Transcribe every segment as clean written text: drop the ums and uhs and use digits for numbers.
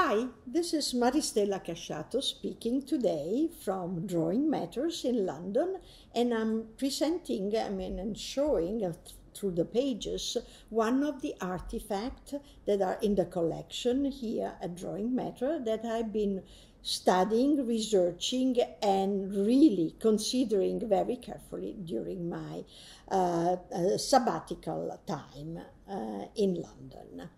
Hi, this is Maristella Casciato speaking today from Drawing Matters in London, and I'm presenting, and showing through the pages one of the artifacts that are in the collection here at Drawing Matter that I've been studying, researching, and really considering very carefully during my sabbatical time in London.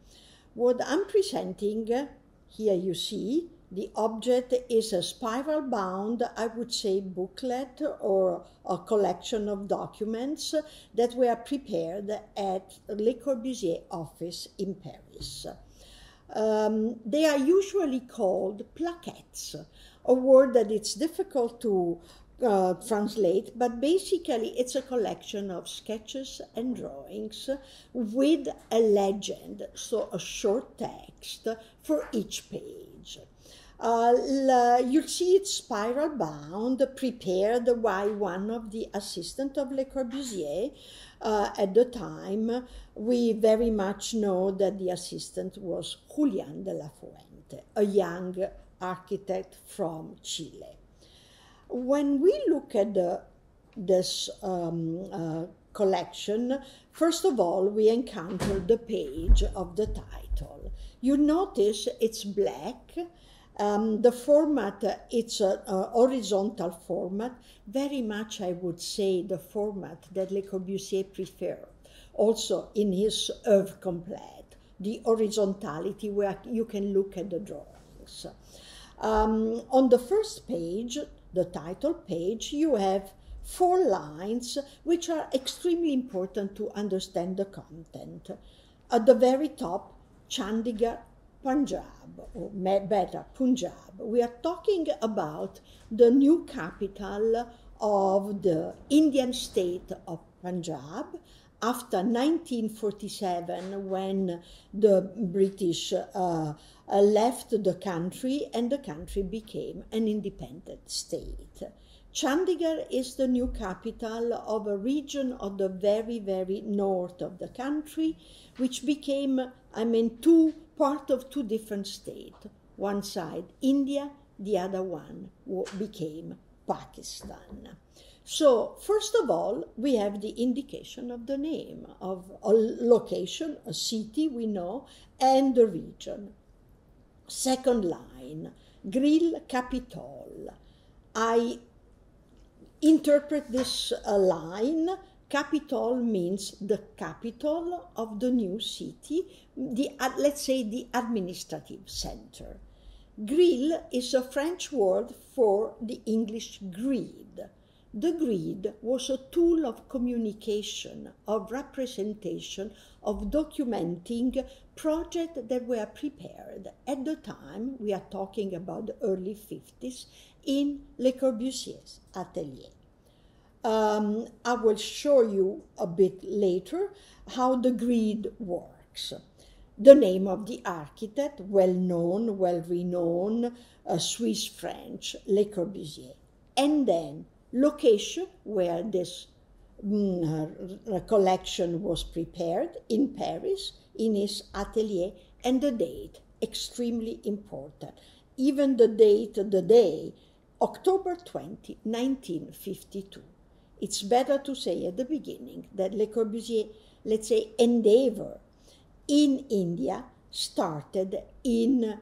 What I'm presenting, here you see, the object is a spiral-bound, I would say, booklet or a collection of documents that were prepared at Le Corbusier office in Paris. They are usually called plaquettes, a word that it's difficult to translate, but basically it's a collection of sketches and drawings with a legend, so a short text for each page. You'll see it's spiral bound, prepared by one of the assistants of Le Corbusier. At the time, we very much know that the assistant was Julián de la Fuente, a young architect from Chile. When we look at this collection, first of all, we encounter the page of the title. You notice it's black. The format, it's an horizontal format, very much, I would say, the format that Le Corbusier preferred, also in his œuvre complète, the horizontality where you can look at the drawings. On the first page, the title page, you have 4 lines which are extremely important to understand the content. At the very top, Chandigarh, Punjab, or better, Punjab. We are talking about the new capital of the Indian state of Punjab after 1947, when the British left the country and the country became an independent state. Chandigarh is the new capital of a region of the very, very north of the country, which became, part of 2 different states. One side India, the other one became Pakistan. So, first of all, we have the indication of the name of a location, a city we know, and the region. Second line, Grille Capitol. I interpret this line. Capitol means the capital of the new city, let's say the administrative center. Grille is a French word for the English grid. The grid was a tool of communication, of representation, of documenting projects that were prepared at the time, we are talking about the early 50s, in Le Corbusier's atelier. I will show you a bit later how the grid works. The name of the architect, well-known, well-renowned, Swiss-French, Le Corbusier. And then location where this collection was prepared, in Paris, in his atelier, and the date, extremely important. Even the date, the day, October 20, 1952. It's better to say at the beginning that Le Corbusier, let's say, endeavor in India started in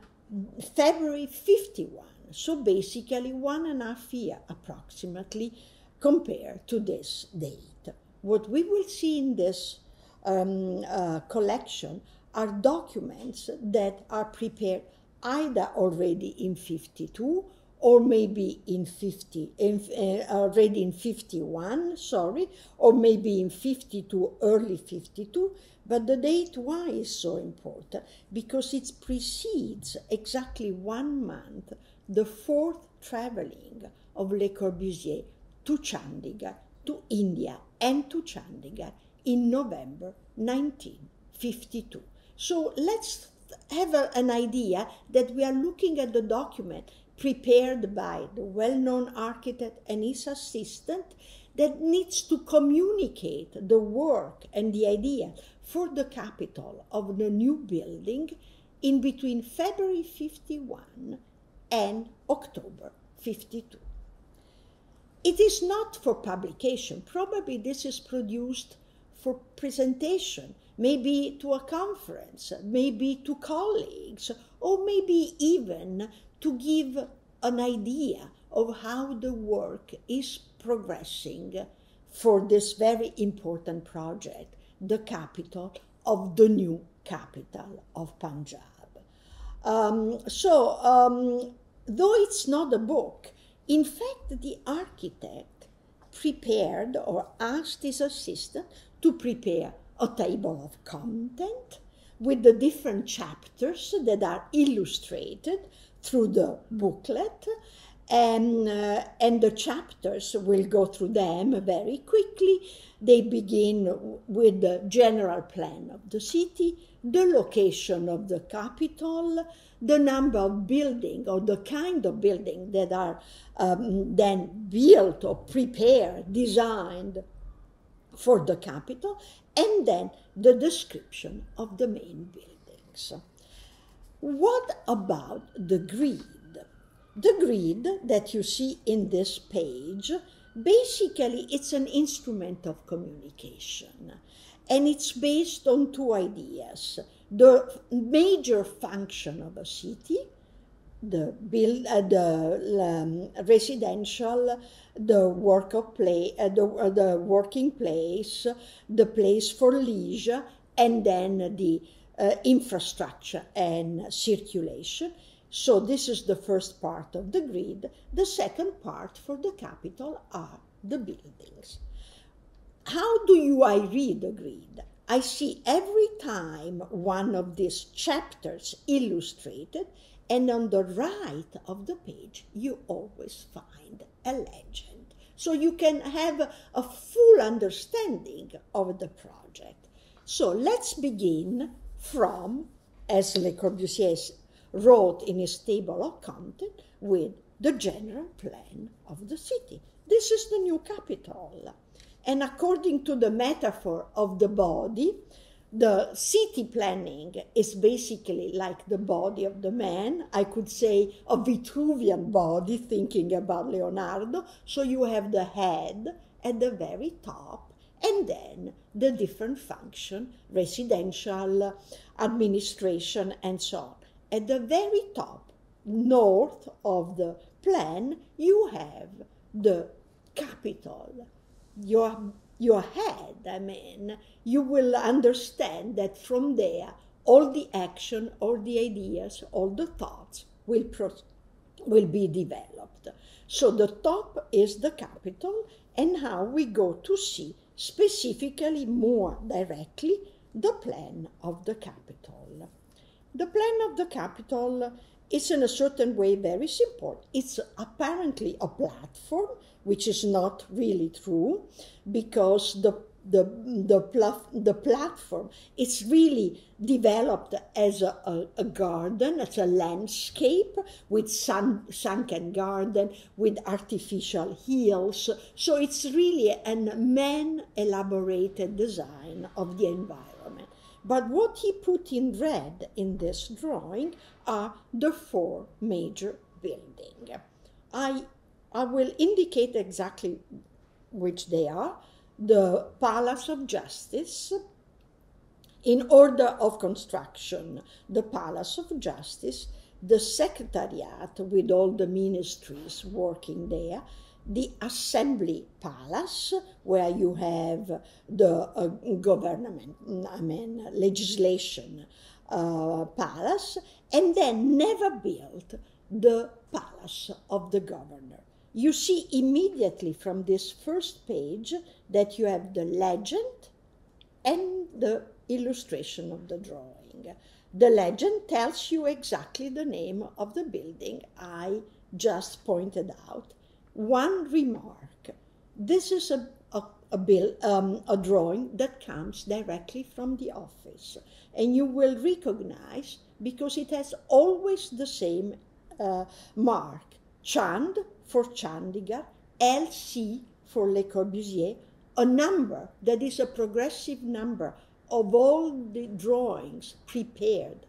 February 51. So basically 1.5 years approximately compared to this date. What we will see in this collection are documents that are prepared either already in 52 or maybe already in 51, or maybe in 52, early 52, but the date why is so important? Because it precedes exactly 1 month the 4th traveling of Le Corbusier to Chandigarh, to India, and to Chandigarh in November 1952. So let's have an idea that we are looking at the document prepared by the well-known architect and his assistant that needs to communicate the work and the idea for the capital of the new building in between February 51 and October 52. It is not for publication. Probably this is produced for presentation, maybe to a conference, maybe to colleagues, or maybe even to give an idea of how the work is progressing for this very important project, the capital of the new capital of Punjab. Though it's not a book, in fact, the architect prepared or asked his assistant to prepare a table of content with the different chapters that are illustrated through the booklet, and the chapters will go through them very quickly. They begin with the general plan of the city, the location of the capital, the number of buildings or the kind of building that are then built or prepared, designed for the capital, and then the description of the main buildings. What about the grid? The grid that you see in this page, basically it's an instrument of communication, and it's based on two ideas. The major function of a city, the residential, the the working place, the place for leisure, and then the infrastructure and circulation. So this is the first part of the grid. The second part for the capital are the buildings. How do I read the grid? I see every time one of these chapters illustrated, and on the right of the page, you always find a legend. So you can have a full understanding of the project. So let's begin from, as Le Corbusier wrote in his table of content, with the general plan of the city. This is the new capital. And according to the metaphor of the body, the city planning is basically like the body of the man. I could say a Vitruvian body, thinking about Leonardo. So you have the head at the very top, and then the different function, residential, administration, and so on. At the very top, north of the plan, you have the capital. Your head, you will understand that from there, all the action, all the ideas, all the thoughts will be developed. So the top is the capital, and how we go to see specifically more directly the plan of the capital. The plan of the capital is in a certain way very simple. It's apparently a platform, which is not really true, because the platform is really developed as a garden, as a landscape with sunken garden, with artificial hills. So it's really a man-elaborated design of the environment. But what he put in red in this drawing are the four major buildings. I will indicate exactly which they are. The Palace of Justice, in order of construction, the Palace of Justice, the Secretariat with all the ministries working there, the Assembly Palace, where you have the government, legislation palace, and then never built the Palace of the Governor. You see immediately from this first page that you have the legend and the illustration of the drawing. The legend tells you exactly the name of the building I just pointed out. One remark: this is a drawing that comes directly from the office, and you will recognize, because it has always the same mark, Chand for Chandigarh, LC for Le Corbusier, a number that is a progressive number of all the drawings prepared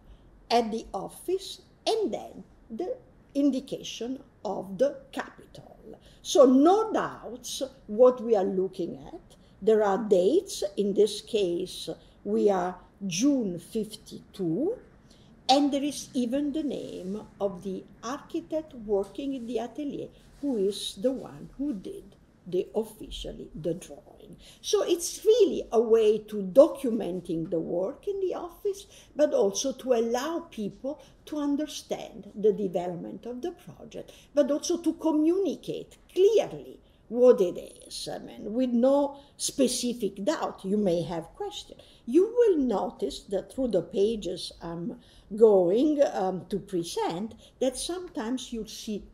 at the office, and then the indication of the Capitol. So no doubts what we are looking at. There are dates. In this case, we are June 52, and there is even the name of the architect working in the atelier, who is the one who did officially the drawing. So it's really a way to documenting the work in the office, but also to allow people to understand the development of the project, but also to communicate clearly what it is. I mean, with no specific doubt. You may have questions. You will notice that through the pages I'm going to present, that sometimes you'll see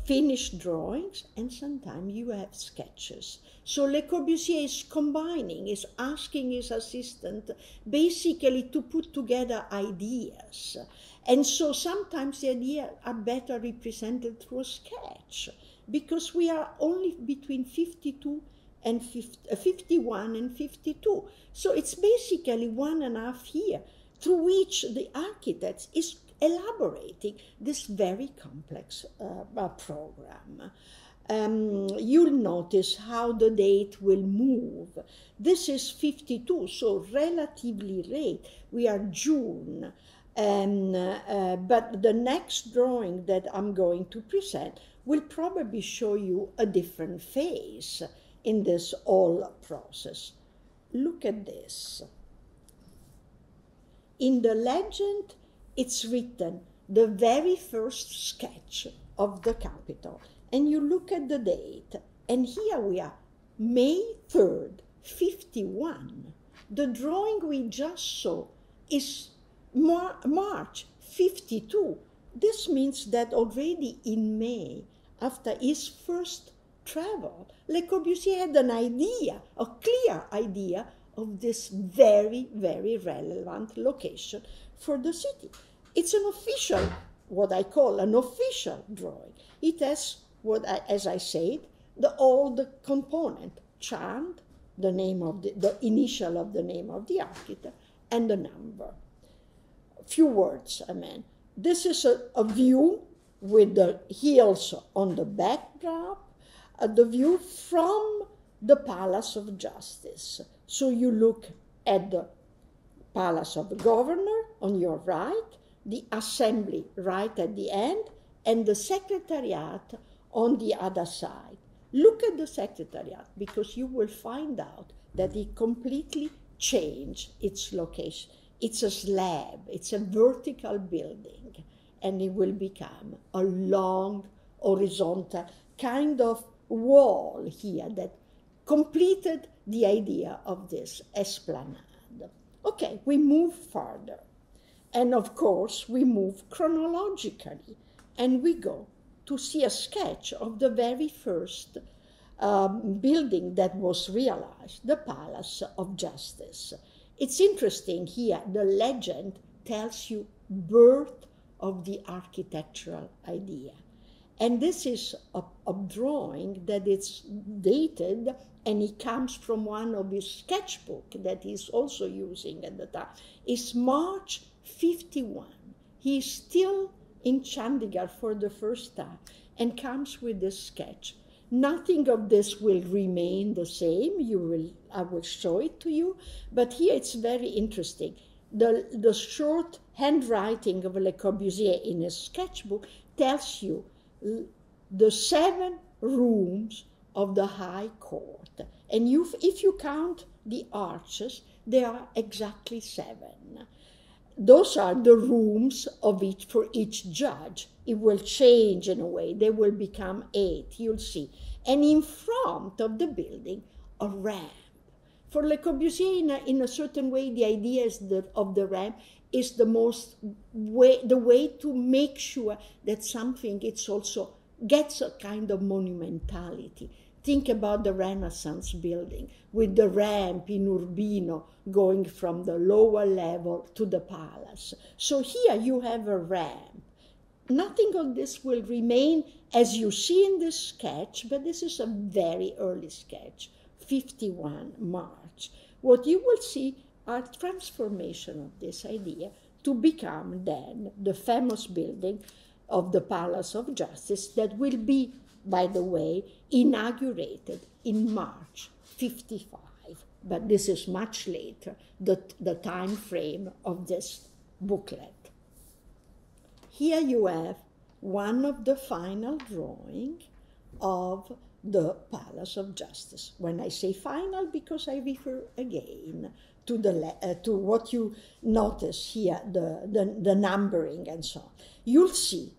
finished drawings and sometimes you have sketches. So Le Corbusier is combining, is asking his assistant basically to put together ideas. And so sometimes the ideas are better represented through a sketch, because we are only between 51 and 52. So it's basically 1.5 years through which the architect is elaborating this very complex program. You'll notice how the date will move. This is 52, so relatively late. We are June. But the next drawing that I'm going to present will probably show you a different phase in this whole process. Look at this. In the legend, it's written the very first sketch of the Capitol. And you look at the date, and here we are, May 3rd, 51. The drawing we just saw is March 52. This means that already in May, after his first travel, Le Corbusier had an idea, a clear idea of this very, very relevant location for the city. It's an official, what I call an official drawing. It has, as I said, all the component, Chand, the name of the initial of the name of the architect, and the number. Few words, I mean. This is a view with the hills on the backdrop, the view from the Palace of Justice. So you look at the Palace of the Governor on your right, the Assembly right at the end, and the Secretariat on the other side. Look at the Secretariat, because you will find out that it completely changed its location. It's a slab, it's a vertical building, and it will become a long, horizontal kind of wall here that completed the idea of this esplanade. Okay, we move further. And of course, we move chronologically, and we go to see a sketch of the very first building that was realized, the Palace of Justice. It's interesting here, the legend tells you birth of the architectural idea. And this is a drawing that is dated, and it comes from one of his sketchbook that he's also using at the time. It's March 51. He's still in Chandigarh for the first time and comes with this sketch. Nothing of this will remain the same. I will show it to you, but here it's very interesting. The short handwriting of Le Corbusier in his sketchbook tells you the 7 rooms of the High Court. And if you count the arches, there are exactly 7. Those are the rooms for each judge. It will change in a way. They will become 8, you'll see. And in front of the building, a ramp. For Le Corbusier, in a certain way, the idea of the ramp is the way to make sure that something also gets a kind of monumentality. Think about the Renaissance building with the ramp in Urbino going from the lower level to the palace. So here you have a ramp. Nothing of this will remain as you see in this sketch, but this is a very early sketch, 51 March. What you will see are transformation of this idea to become then the famous building of the Palace of Justice that will be, by the way, inaugurated in March 55. But this is much later, the time frame of this booklet. Here you have one of the final drawings of the Palace of Justice. When I say final, because I refer again to what you notice here, the numbering and so on. You'll see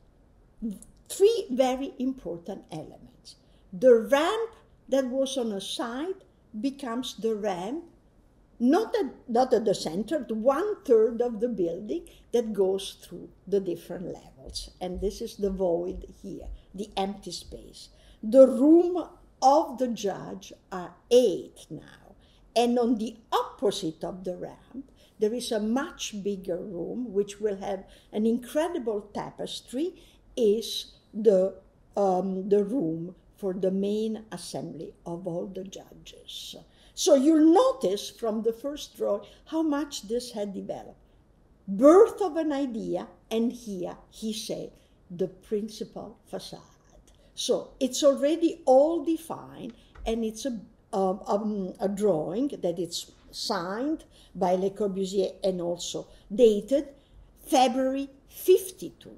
three very important elements. The ramp that was on a side becomes the ramp, not at the center, 1/3 of the building that goes through the different levels. And this is the void here, the empty space. The room of the judge are 8 now. And on the opposite of the ramp, there is a much bigger room, which will have an incredible tapestry, is the room for the main assembly of all the judges. So you'll notice from the first drawing how much this had developed. Birth of an idea, and here he said the principal facade. So it's already all defined, and it's a drawing that it's signed by Le Corbusier and also dated February 52.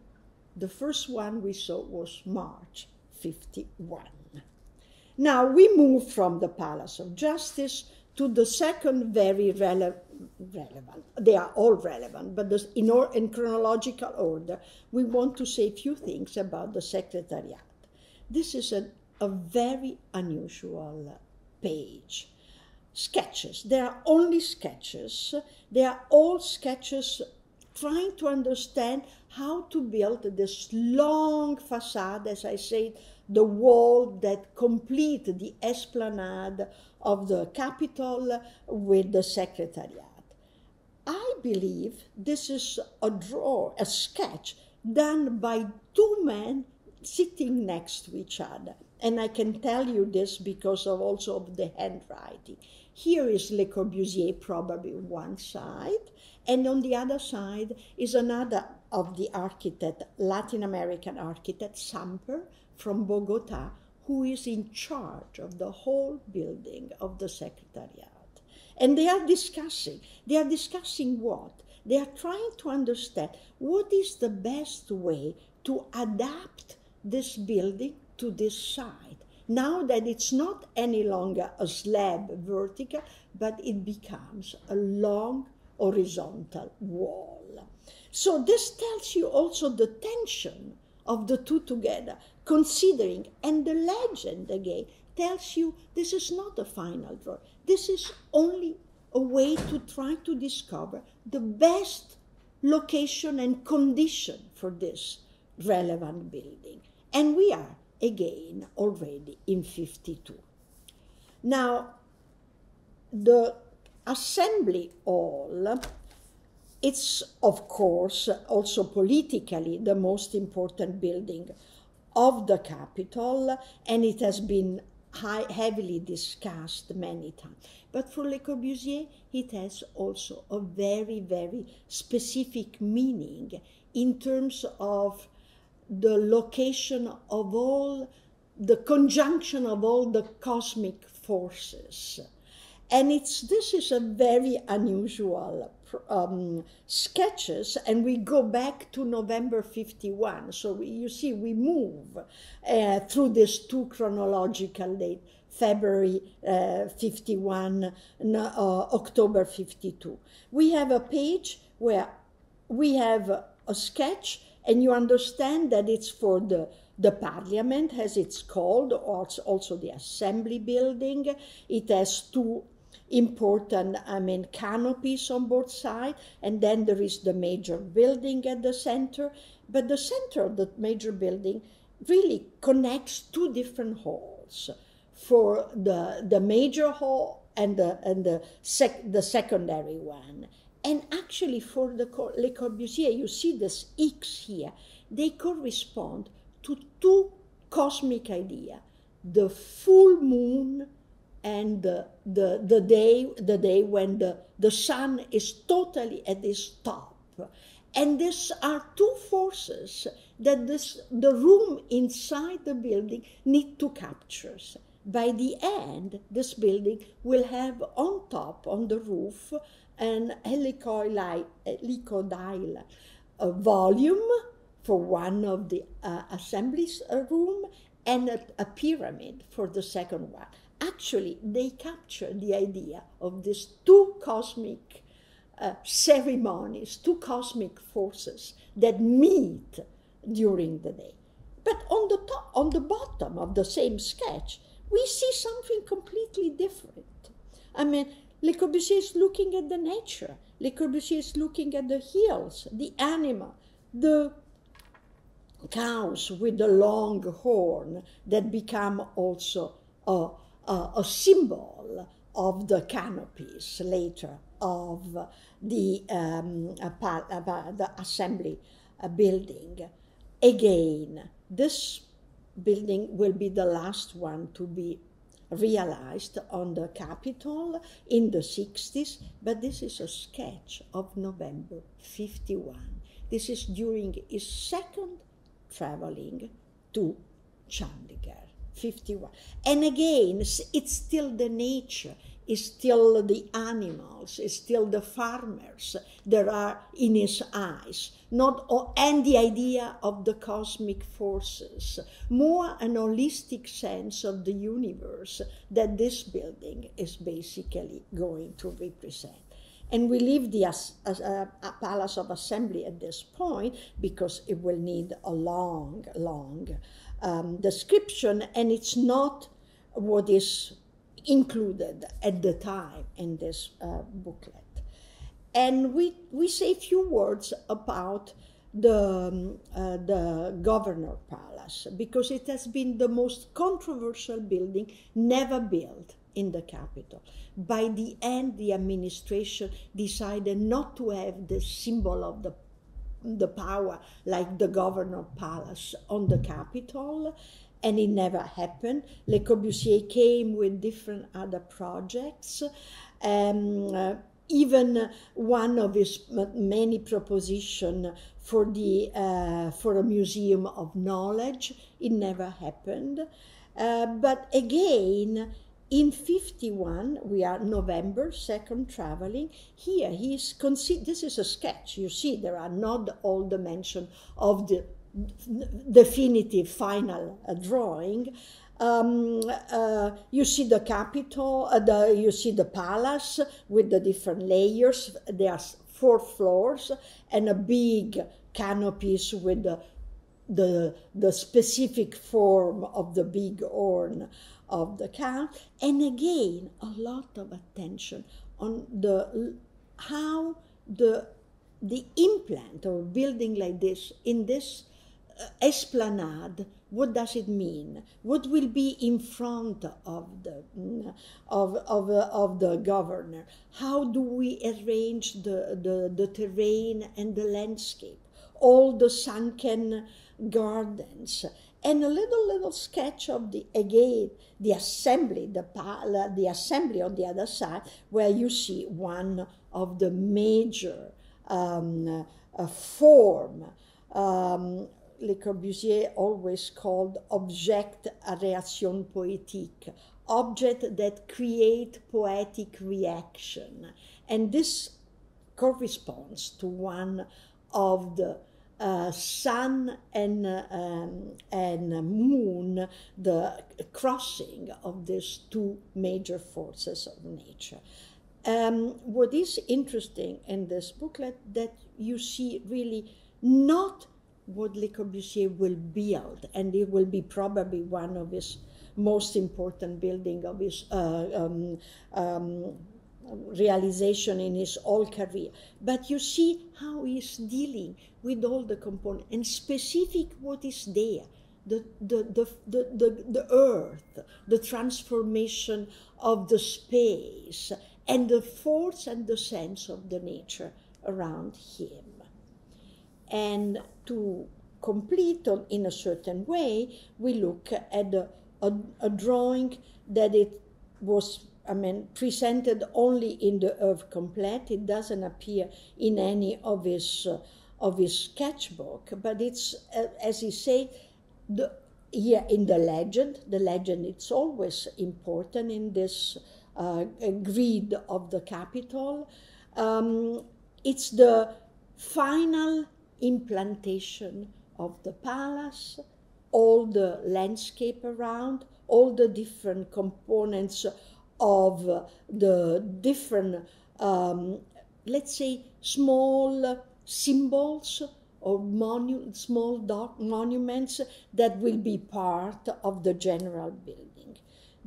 The first one we saw was March 51. Now we move from the Palace of Justice to the second very relevant. They are all relevant, but in chronological order, we want to say a few things about the Secretariat. This is a very unusual page. Sketches. They are only sketches. They are all sketches trying to understand how to build this long facade, as I said, the wall that complete the esplanade of the Capitol with the Secretariat. I believe this is a sketch done by 2 men sitting next to each other. And I can tell you this because also of the handwriting. Here is Le Corbusier, probably one side, and on the other side is another of the architect, Latin American architect, Samper, from Bogota, who is in charge of the whole building of the Secretariat. And they are discussing what? They are trying to understand what is the best way to adapt this building to this side. Now that it's not any longer a slab vertical, but it becomes a long horizontal wall. So this tells you also the tension of the two together, considering, and the legend again tells you this is not a final drawing. This is only a way to try to discover the best location and condition for this relevant building. And we are, again, already in 52. Now, the Assembly Hall, it's, of course, also politically the most important building of the Capitol, and it has been heavily discussed many times. But for Le Corbusier, it has also a very, very specific meaning in terms of the location of all, the conjunction of all the cosmic forces. And this is a very unusual sketches, and we go back to November 51. So you see, we move through these two chronological dates, February 51, October 52. We have a page where we have a sketch, and you understand that it's for the Parliament, as it's called, also the Assembly building. It has two important, canopies on both sides, and then there is the major building at the center. But the center of the major building really connects two different halls, for the major hall and the secondary one. And actually for Le Corbusier, you see this X here, they correspond to two cosmic ideas, the full moon and the day when the sun is totally at its top. And these are two forces that the room inside the building need to capture. By the end, this building will have on top, on the roof, an helicoidal volume for one of the assemblies room, and a pyramid for the second one. Actually, they capture the idea of these two cosmic ceremonies, two cosmic forces that meet during the day. But on the top, on the bottom of the same sketch, we see something completely different. I mean, Le Corbusier is looking at the nature. Le Corbusier is looking at the hills, the animal, the cows with the long horn that become also a symbol of the canopies later of the assembly building. Again, this building will be the last one to be realized on the Capitol in the 60s, but this is a sketch of November 51. This is during his second traveling to Chandigarh, 51. And again, it's still the nature, it's still the animals, it's still the farmers that are in his eyes, and the idea of the cosmic forces, more an holistic sense of the universe that this building is basically going to represent. And we leave the Palace of Assembly at this point because it will need a long description, and it's not what is included at the time in this booklet. And we say a few words about the Governor Palace, because it has been the most controversial building never built in the capital. By the end, the administration decided not to have the symbol of the power like the Governor Palace on the Capitol, and it never happened. Le Corbusier came with different other projects. Even one of his many propositions for a museum of knowledge, it never happened. But again, in 51, we are November, second traveling. Here, this is a sketch. You see, there are not all the mention of the definitive final drawing. You see the Capitol, you see the palace with the different layers. There are 4 floors and a big canopies with the specific form of the big horn of the cow. And again, a lot of attention on how the implant of a building like this in this esplanade, what does it mean? What will be in front of the governor? How do we arrange the terrain and the landscape? All the sunken gardens, and a little sketch of the assembly, the assembly on the other side, where you see one of the major form. Le Corbusier always called object à réaction poétique, object that create poetic reaction. And this corresponds to one of the sun and moon, the crossing of these two major forces of nature. What is interesting in this booklet that you see really not what Le Corbusier will build, and it will be probably one of his most important building of his realization in his whole career. But you see how he's dealing with all the components, and specific what is there, the earth, the transformation of the space, and the force and the sense of the nature around him. And to complete in a certain way, we look at a drawing that it was, presented only in the Œuvre Complète. It doesn't appear in any of his of his sketchbook, but it's, as he say, here in the legend it's always important in this grid of the Capitol. It's the final implantation of the palace, all the landscape around, all the different components of the different, let's say, small symbols or small monuments that will be part of the general building.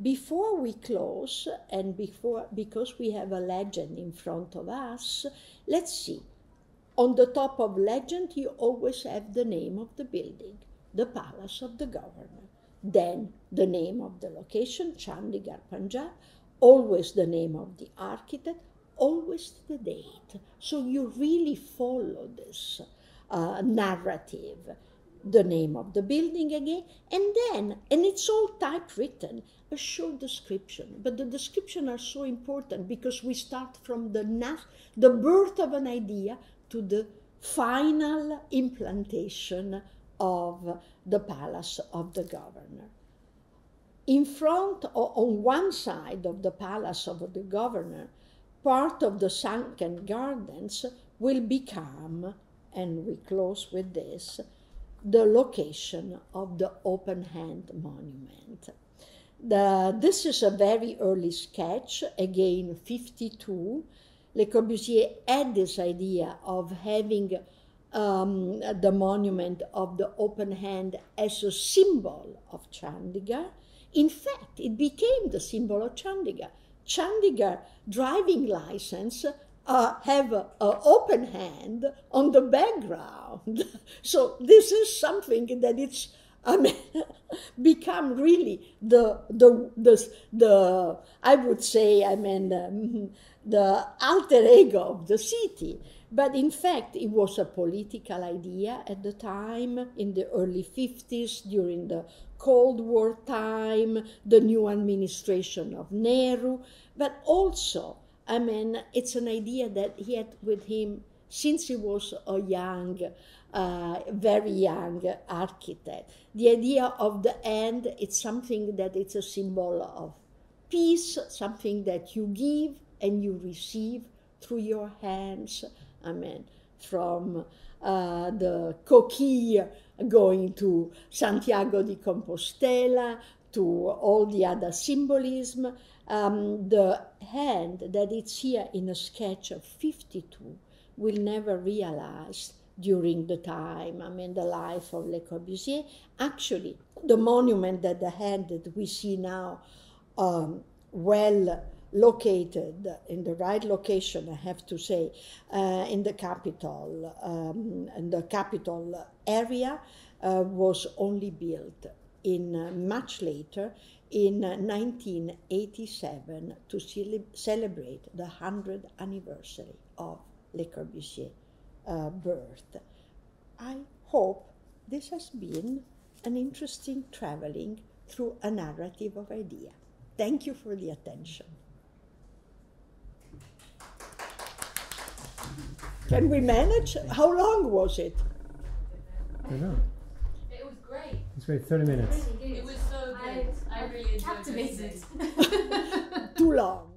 Before we close, and because we have a legend in front of us, let's see. On the top of legend, you always have the name of the building, the Palace of the Governor. Then the name of the location, Chandigarh, Punjab, always the name of the architect, always the date. So you really follow this narrative, the name of the building again, and it's all typewritten, a short description. But the description are so important because we start from the birth of an idea to the final implantation of the Palace of the Governor. In front, on one side of the Palace of the Governor, part of the sunken gardens will become, and we close with this, the location of the open hand monument. This is a very early sketch, again 52. Le Corbusier had this idea of having the monument of the open hand as a symbol of Chandigarh. In fact, it became the symbol of Chandigarh. Chandigarh driving license have an open hand on the background. So this is something that it's, I mean, become really the I would say, I mean, the alter ego of the city. But in fact, it was a political idea at the time, in the early 50s, during the Cold War time, the new administration of Nehru, but also, I mean, it's an idea that he had with him since he was a young, very young architect. The idea of the hand, it's something that it's a symbol of peace, something that you give and you receive through your hands. I mean, from the coquille going to Santiago de Compostela, to all the other symbolism. The hand that it's here in a sketch of 52 will never realize during the time, I mean, the life of Le Corbusier. Actually, the monument that the hand that we see now, well located in the right location, I have to say, in the Capitol, area, was only built in much later, in 1987, to celebrate the 100th anniversary of Le Corbusier birth. I hope this has been an interesting traveling through a narrative of idea. Thank you for the attention. Can we manage? How long was it? I don't know. It was great. It's great, 30 minutes. It was so good. I really enjoyed it. Captivated. Too long.